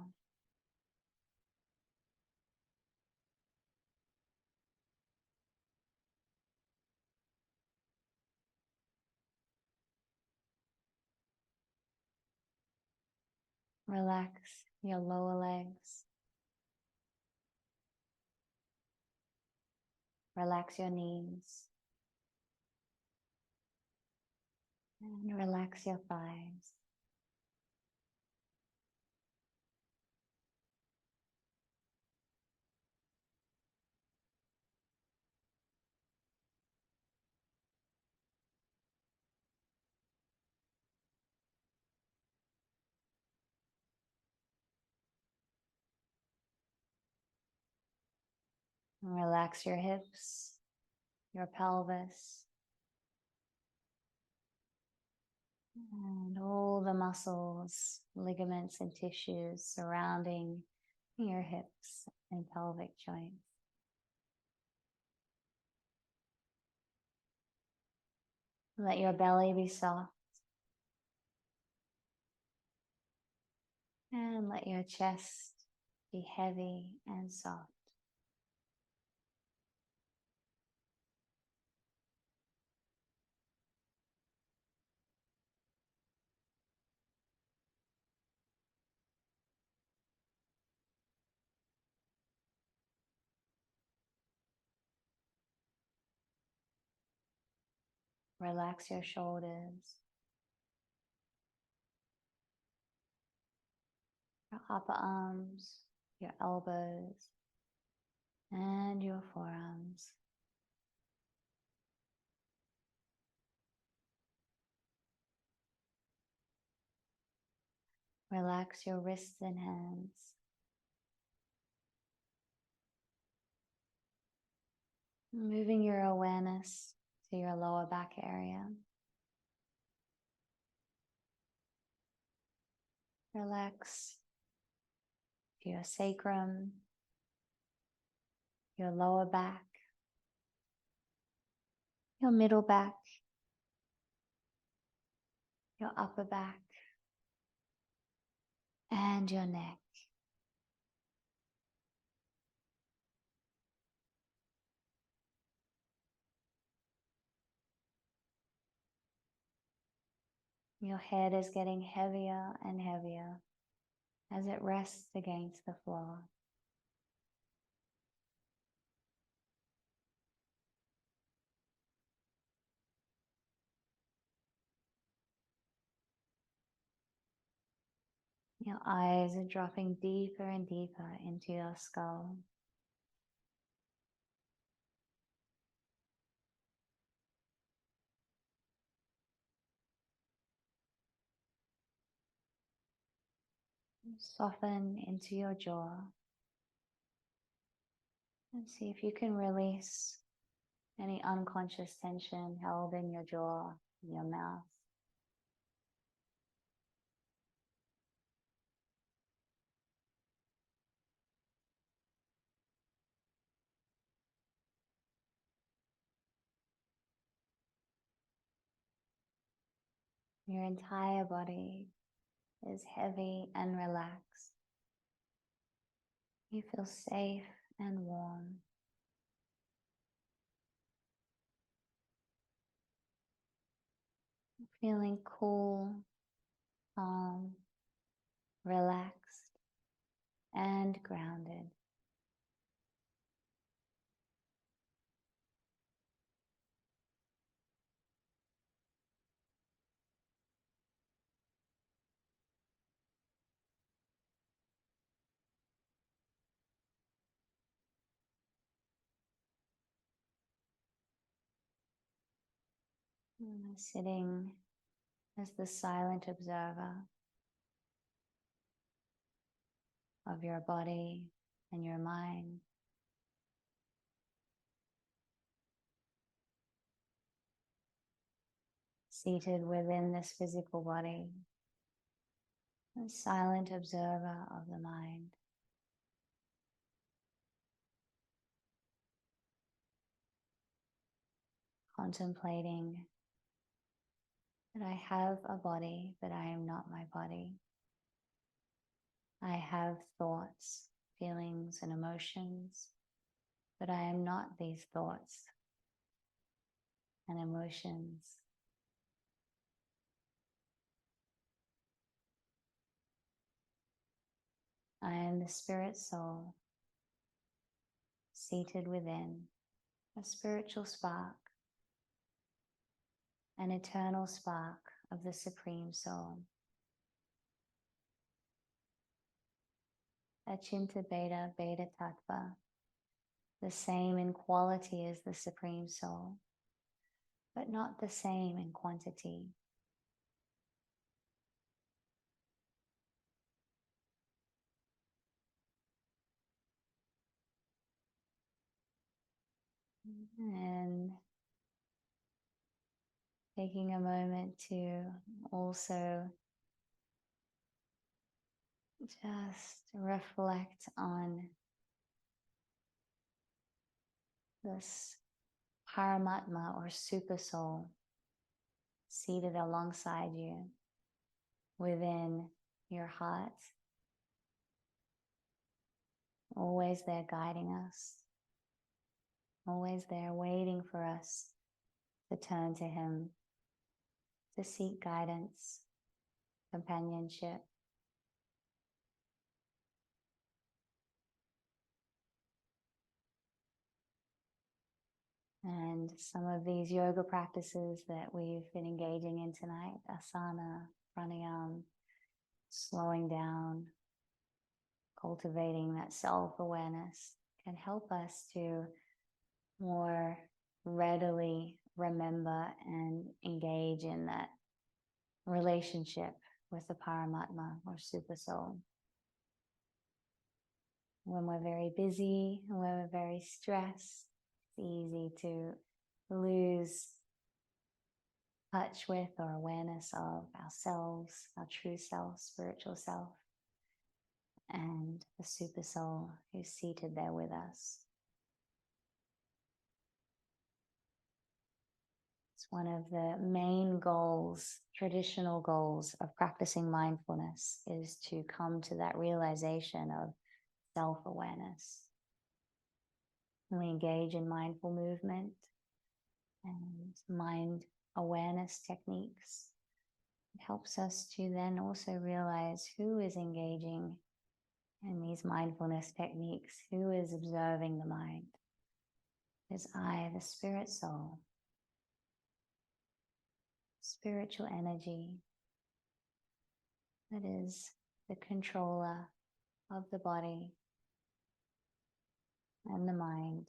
Relax your lower legs. Relax your knees. And relax your thighs. And relax your hips, your pelvis, and all the muscles, ligaments, and tissues surrounding your hips and pelvic joints. Let your belly be soft. And let your chest be heavy and soft. Relax your shoulders, your upper arms, your elbows, and your forearms. Relax your wrists and hands. Moving your awareness to your lower back area. Relax your sacrum, your lower back, your middle back, your upper back, and your neck. Your head is getting heavier and heavier as it rests against the floor. Your eyes are dropping deeper and deeper into your skull. Soften into your jaw and see if you can release any unconscious tension held in your jaw, in your mouth. Your entire body is heavy and relaxed. You feel safe and warm. Feeling cool, calm, relaxed, and grounded. Sitting as the silent observer of your body and your mind. Seated within this physical body, a silent observer of the mind. Contemplating that I have a body, but I am not my body. I have thoughts, feelings, and emotions, but I am not these thoughts and emotions. I am the spirit soul, seated within a spiritual spark, an eternal spark of the Supreme Soul. Achimta Beta Beta Tattva, the same in quality as the Supreme Soul, but not the same in quantity. And taking a moment to also just reflect on this Paramatma or Super Soul seated alongside you within your heart, always there guiding us, always there waiting for us to turn to Him, to seek guidance, companionship. And some of these yoga practices that we've been engaging in tonight, asana, pranayama, slowing down, cultivating that self-awareness, can help us to more readily remember and engage in that relationship with the Paramatma or Super Soul. When we're very busy, when we're very stressed, it's easy to lose touch with or awareness of ourselves, our true self, spiritual self, and the Super Soul who's seated there with us. It's one of the main goals, traditional goals of practicing mindfulness, is to come to that realization of self-awareness. When we engage in mindful movement and mind awareness techniques, it helps us to then also realize who is engaging in these mindfulness techniques, who is observing the mind. Is I, the spirit soul, spiritual energy that is the controller of the body and the mind.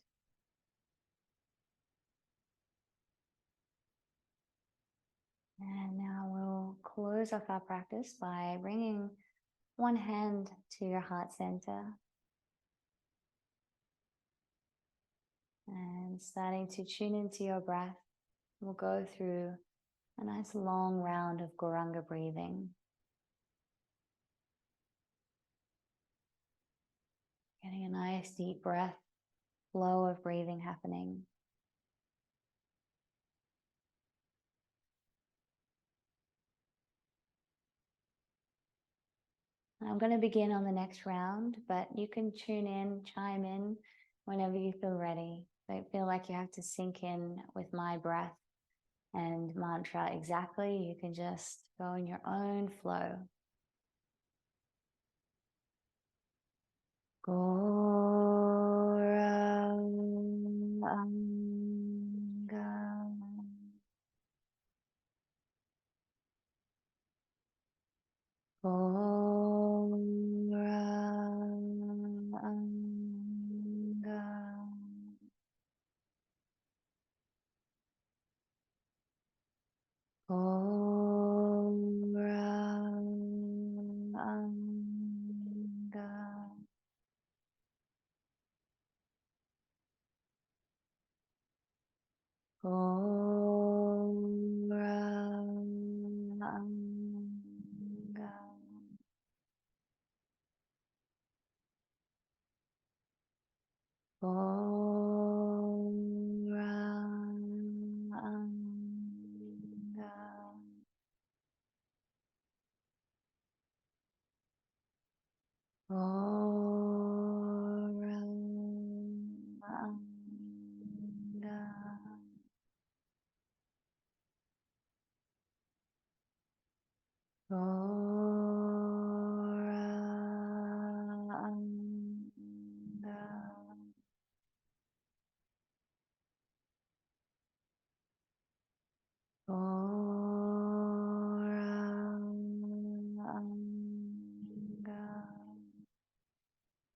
And now we'll close off our practice by bringing one hand to your heart center. And starting to tune into your breath, we'll go through a nice long round of Goranga breathing. Getting a nice deep breath, flow of breathing happening. I'm going to begin on the next round, but you can tune in, chime in whenever you feel ready. Don't feel like you have to sink in with my breath and mantra exactly. You can just go in your own flow.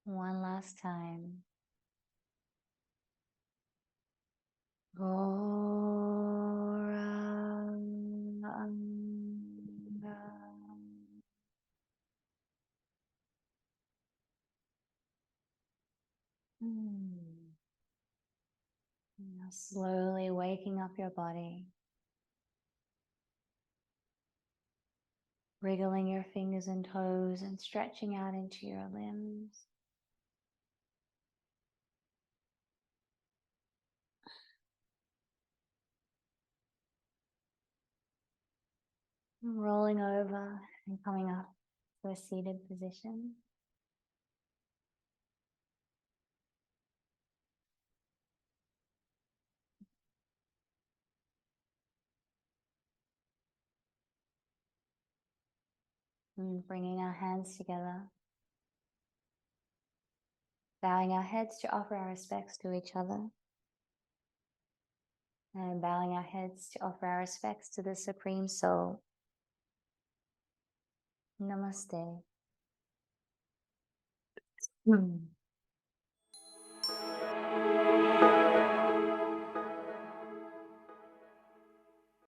One last time. Now slowly waking up your body. Wriggling your fingers and toes and stretching out into your limbs. Rolling over and coming up to a seated position. And bringing our hands together. Bowing our heads to offer our respects to each other. And bowing our heads to offer our respects to the Supreme Soul. Namaste.